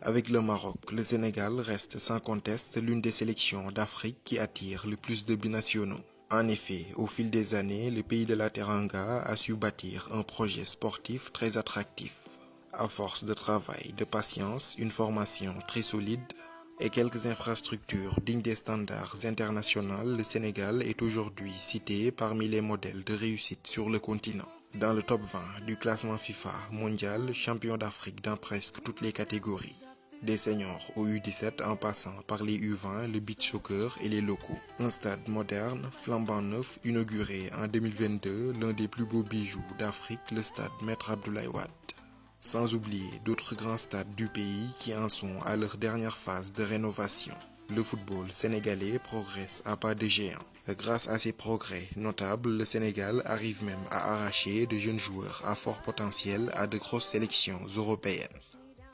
Avec le Maroc, le Sénégal reste sans conteste l'une des sélections d'Afrique qui attire le plus de binationaux. En effet, au fil des années, le pays de la Teranga a su bâtir un projet sportif très attractif. À force de travail, de patience, une formation très solide et quelques infrastructures dignes des standards internationaux, le Sénégal est aujourd'hui cité parmi les modèles de réussite sur le continent. Dans le top 20 du classement FIFA mondial, champion d'Afrique dans presque toutes les catégories. Des seniors au U17 en passant par les U20, le beach soccer et les locaux. Un stade moderne, flambant neuf, inauguré en 2022, l'un des plus beaux bijoux d'Afrique, le stade Maître Abdoulaye Wade. Sans oublier d'autres grands stades du pays qui en sont à leur dernière phase de rénovation. Le football sénégalais progresse à pas de géant. Grâce à ces progrès notables, le Sénégal arrive même à arracher de jeunes joueurs à fort potentiel à de grosses sélections européennes.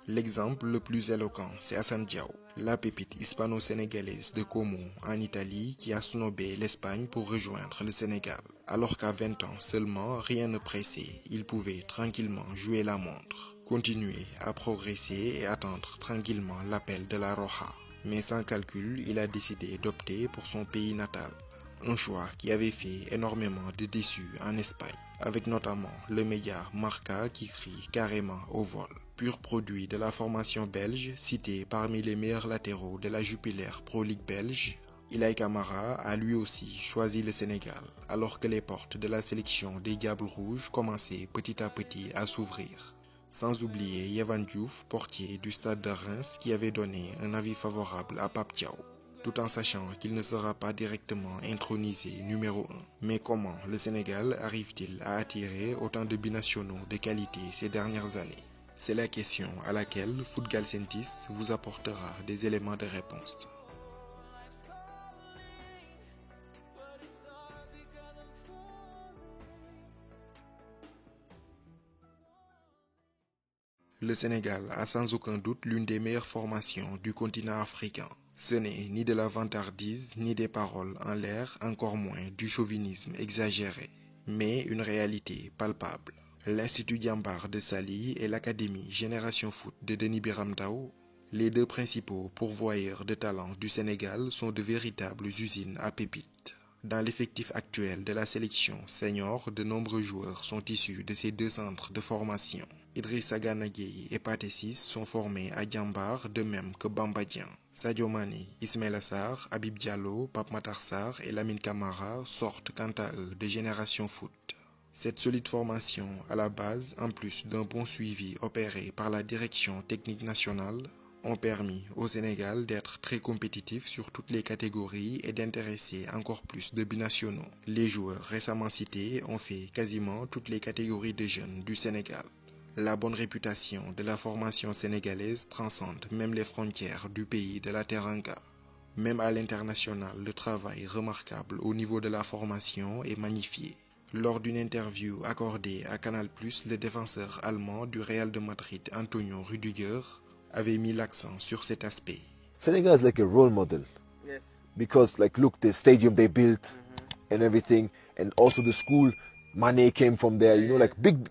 L'exemple le plus éloquent, c'est Assane Diao, la pépite hispano-sénégalaise de Como en Italie qui a snobé l'Espagne pour rejoindre le Sénégal. Alors qu'à 20 ans seulement, rien ne pressait, il pouvait tranquillement jouer la montre, continuer à progresser et attendre tranquillement l'appel de la Roja. Mais sans calcul, il a décidé d'opter pour son pays natal. Un choix qui avait fait énormément de déçus en Espagne, avec notamment le média Marca qui crie carrément au vol. Pur produit de la formation belge, cité parmi les meilleurs latéraux de la Jupiler Pro League belge, Ilaï Camara a lui aussi choisi le Sénégal, alors que les portes de la sélection des Diables Rouges commençaient petit à petit à s'ouvrir. Sans oublier Yehvan Diouf, portier du stade de Reims, qui avait donné un avis favorable à Pape Thiaw, tout en sachant qu'il ne sera pas directement intronisé numéro 1. Mais comment le Sénégal arrive-t-il à attirer autant de binationaux de qualité ces dernières années? C'est la question à laquelle Footgal Scientist vous apportera des éléments de réponse. Le Sénégal a sans aucun doute l'une des meilleures formations du continent africain. Ce n'est ni de la vantardise, ni des paroles en l'air, encore moins du chauvinisme exagéré, mais une réalité palpable. L'Institut Diambar de Sali et l'Académie Génération Foot de Denis Biramdao, les deux principaux pourvoyeurs de talent du Sénégal, sont de véritables usines à pépites. Dans l'effectif actuel de la sélection senior, de nombreux joueurs sont issus de ces deux centres de formation. Idrissa Gana Gueye et Pathé Ciss sont formés à Diambar, de même que Bamba Dieng. Sadio Mané, Ismaïla Sarr, Habib Diallo, Pape Matar Sarr et Lamine Camara sortent quant à eux de Génération Foot. Cette solide formation à la base, en plus d'un bon suivi opéré par la direction technique nationale, ont permis au Sénégal d'être très compétitif sur toutes les catégories et d'intéresser encore plus de binationaux. Les joueurs récemment cités ont fait quasiment toutes les catégories de jeunes du Sénégal. La bonne réputation de la formation sénégalaise transcende même les frontières du pays de la Teranga. Même à l'international, le travail remarquable au niveau de la formation est magnifié. Lors d'une interview accordée à Canal+, le défenseur allemand du Real de Madrid, Antonio Rüdiger, avait mis l'accent sur cet aspect. Senegal is like a role model. Yes. Because like look, the stadium they built and everything, and also the school, Mane came from there, you know, like big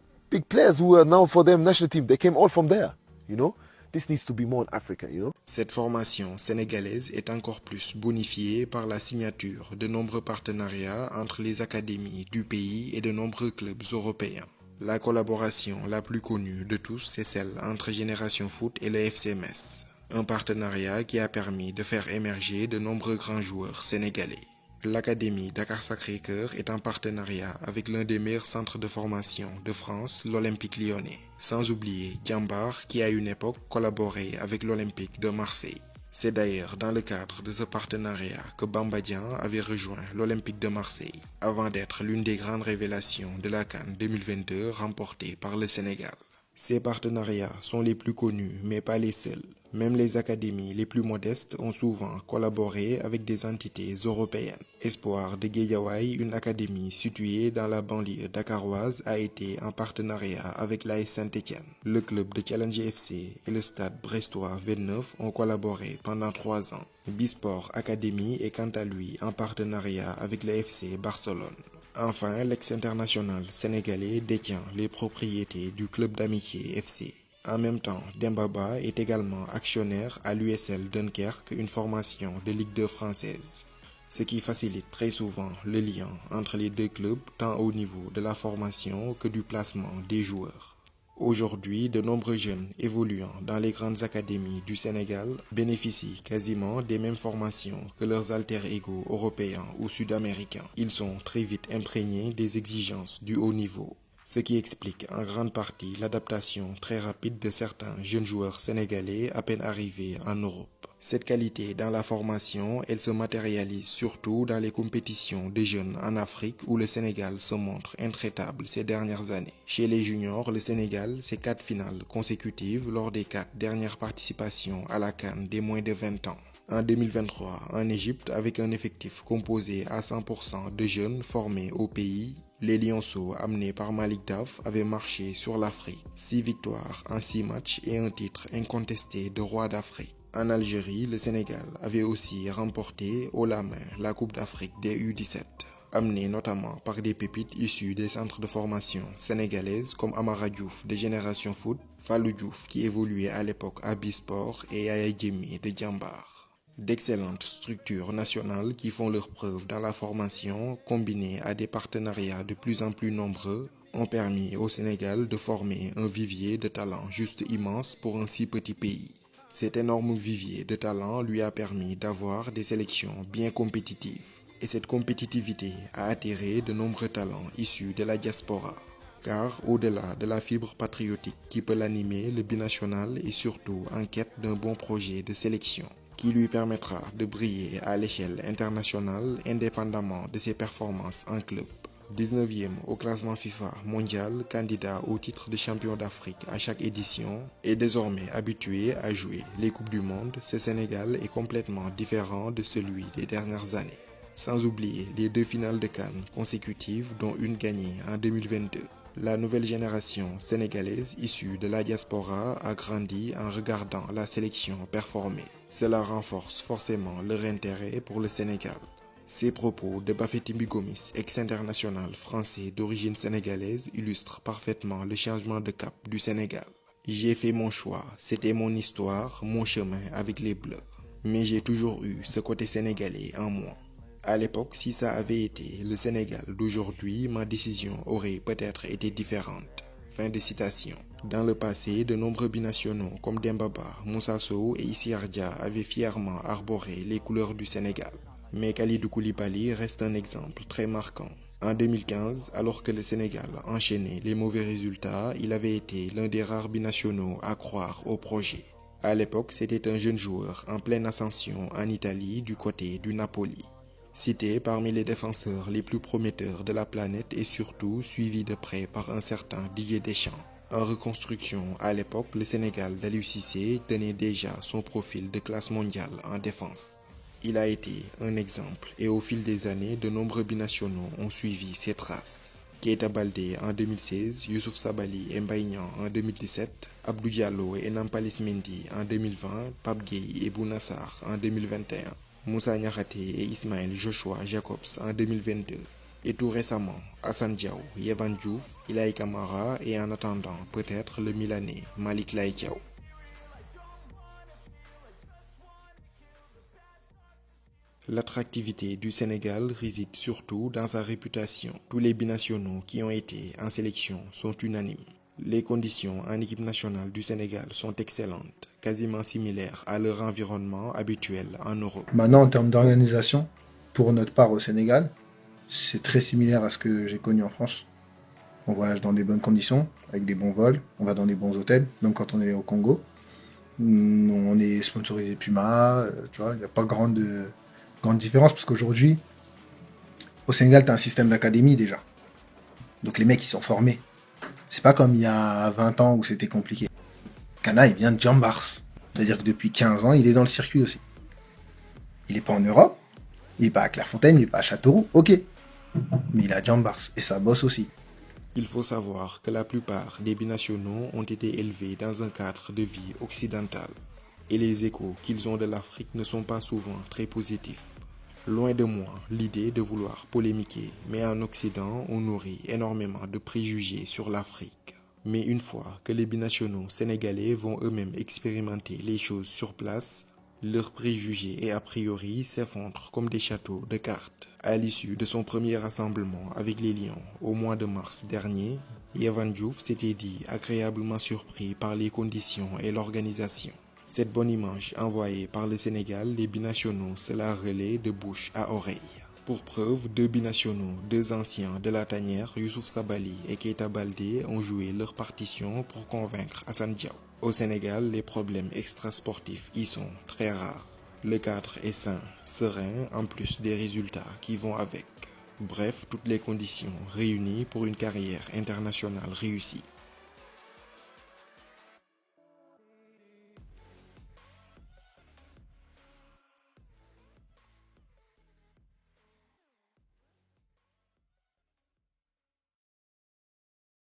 players who are now for them national team, they came all from there, you know. This needs to be more in Africa, you know. Cette formation sénégalaise est encore plus bonifiée par la signature de nombreux partenariats entre les académies du pays et de nombreux clubs européens. La collaboration la plus connue de tous, c'est celle entre Génération Foot et le FC Metz. Un partenariat qui a permis de faire émerger de nombreux grands joueurs sénégalais. L'Académie Dakar Sacré-Cœur est en partenariat avec l'un des meilleurs centres de formation de France, l'Olympique Lyonnais. Sans oublier Diambar qui à une époque collaborait avec l'Olympique de Marseille. C'est d'ailleurs dans le cadre de ce partenariat que Bamba Dieng avait rejoint l'Olympique de Marseille, avant d'être l'une des grandes révélations de la CAN 2022 remportée par le Sénégal. Ces partenariats sont les plus connus, mais pas les seuls. Même les académies les plus modestes ont souvent collaboré avec des entités européennes. Espoir de Guédiawaye, une académie située dans la banlieue dakaroise, a été en partenariat avec l'AS Saint-Étienne. Le club de Challenge FC et le stade brestois 29 ont collaboré pendant 3 ans. Bisport Academy est quant à lui en partenariat avec le FC Barcelone. Enfin, l'ex-international sénégalais détient les propriétés du club d'amitié FC. En même temps, Dembaba est également actionnaire à l'USL Dunkerque, une formation de Ligue 2 française, ce qui facilite très souvent le lien entre les deux clubs tant au niveau de la formation que du placement des joueurs. Aujourd'hui, de nombreux jeunes évoluant dans les grandes académies du Sénégal bénéficient quasiment des mêmes formations que leurs alter-ego européens ou sud-américains. Ils sont très vite imprégnés des exigences du haut niveau, ce qui explique en grande partie l'adaptation très rapide de certains jeunes joueurs sénégalais à peine arrivés en Europe. Cette qualité dans la formation, elle se matérialise surtout dans les compétitions des jeunes en Afrique où le Sénégal se montre intraitable ces dernières années. Chez les juniors, le Sénégal, c'est 4 finales consécutives lors des 4 dernières participations à la CAN des moins de 20 ans. En 2023, en Égypte, avec un effectif composé à 100% de jeunes formés au pays, les Lionceaux, amenés par Malick Daf, avaient marché sur l'Afrique. 6 victoires en 6 matchs et un titre incontesté de roi d'Afrique. En Algérie, le Sénégal avait aussi remporté haut la main la Coupe d'Afrique des U17, amené notamment par des pépites issues des centres de formation sénégalaises comme Amara Diouf de Génération Foot, Fallou Diouf qui évoluait à l'époque à Bisport et Yaya Diémé de Diambar. D'excellentes structures nationales qui font leurs preuves dans la formation, combinées à des partenariats de plus en plus nombreux, ont permis au Sénégal de former un vivier de talent juste immense pour un si petit pays. Cet énorme vivier de talent lui a permis d'avoir des sélections bien compétitives. Et cette compétitivité a attiré de nombreux talents issus de la diaspora. Car au-delà de la fibre patriotique qui peut l'animer, le binational est surtout en quête d'un bon projet de sélection qui lui permettra de briller à l'échelle internationale indépendamment de ses performances en club. 19e au classement FIFA mondial, candidat au titre de champion d'Afrique à chaque édition et désormais habitué à jouer les Coupes du Monde, ce Sénégal est complètement différent de celui des dernières années. Sans oublier les 2 finales de CAN consécutives dont une gagnée en 2022. La nouvelle génération sénégalaise issue de la diaspora a grandi en regardant la sélection performer. Cela renforce forcément leur intérêt pour le Sénégal. Ces propos de Bafétimbi Gomis, ex-international français d'origine sénégalaise, illustrent parfaitement le changement de cap du Sénégal. J'ai fait mon choix, c'était mon histoire, mon chemin avec les Bleus. Mais j'ai toujours eu ce côté sénégalais en moi. À l'époque, si ça avait été le Sénégal d'aujourd'hui, ma décision aurait peut-être été différente. Fin de citation. Dans le passé, de nombreux binationaux comme Dembaba, Moussa Sow et Issy Ardia avaient fièrement arboré les couleurs du Sénégal. Mais Kalidou Koulibaly reste un exemple très marquant. En 2015, alors que le Sénégal enchaînait les mauvais résultats, il avait été l'un des rares binationaux à croire au projet. À l'époque, c'était un jeune joueur en pleine ascension en Italie du côté du Napoli. Cité parmi les défenseurs les plus prometteurs de la planète et surtout suivi de près par un certain Didier Deschamps. En reconstruction, à l'époque, le Sénégal d'Aliou Cissé tenait déjà son profil de classe mondiale en défense. Il a été un exemple et au fil des années, de nombreux binationaux ont suivi ses traces. Keita Baldé en 2016, Youssouf Sabaly et Mbaye Niang en 2017, Abdou Diallo et Nampalys Mendy en 2020, Pape Gueye et Bouna Sarr en 2021, Moussa Niakhaté et Ismaël Joshua Jacobs en 2022, et tout récemment, Assane Diao, Yehvan Diouf, Ilaï Kamara et en attendant peut-être le Milanais Malick Laye-Thiaw. L'attractivité du Sénégal réside surtout dans sa réputation. Tous les binationaux qui ont été en sélection sont unanimes. Les conditions en équipe nationale du Sénégal sont excellentes, quasiment similaires à leur environnement habituel en Europe. Maintenant, en termes d'organisation, pour notre part au Sénégal, c'est très similaire à ce que j'ai connu en France. On voyage dans des bonnes conditions, avec des bons vols, on va dans des bons hôtels, même quand on est au Congo. On est sponsorisé Puma, tu vois, il n'y a pas grande différence, parce qu'aujourd'hui, au Sénégal, tu as un système d'académie déjà. Donc les mecs, ils sont formés. C'est pas comme il y a 20 ans où c'était compliqué. Kana, il vient de Jambars. C'est-à-dire que depuis 15 ans, il est dans le circuit aussi. Il n'est pas en Europe, il n'est pas à Clairefontaine, il n'est pas à Châteauroux, ok. Mais il est à Jambars, et ça bosse aussi. Il faut savoir que la plupart des binationaux ont été élevés dans un cadre de vie occidental. Et les échos qu'ils ont de l'Afrique ne sont pas souvent très positifs. Loin de moi l'idée de vouloir polémiquer, mais en Occident, on nourrit énormément de préjugés sur l'Afrique. Mais une fois que les binationaux sénégalais vont eux-mêmes expérimenter les choses sur place, leurs préjugés et a priori s'effondrent comme des châteaux de cartes. À l'issue de son premier rassemblement avec les Lions au mois de mars dernier, Yehvan Diouf s'était dit agréablement surpris par les conditions et l'organisation. Cette bonne image envoyée par le Sénégal, les binationaux se la relaient de bouche à oreille. Pour preuve, 2 binationaux, 2 anciens de la tanière, Youssouf Sabaly et Keita Baldé, ont joué leur partition pour convaincre Assane Diao. Au Sénégal, les problèmes extrasportifs y sont très rares. Le cadre est sain, serein, en plus des résultats qui vont avec. Bref, toutes les conditions réunies pour une carrière internationale réussie.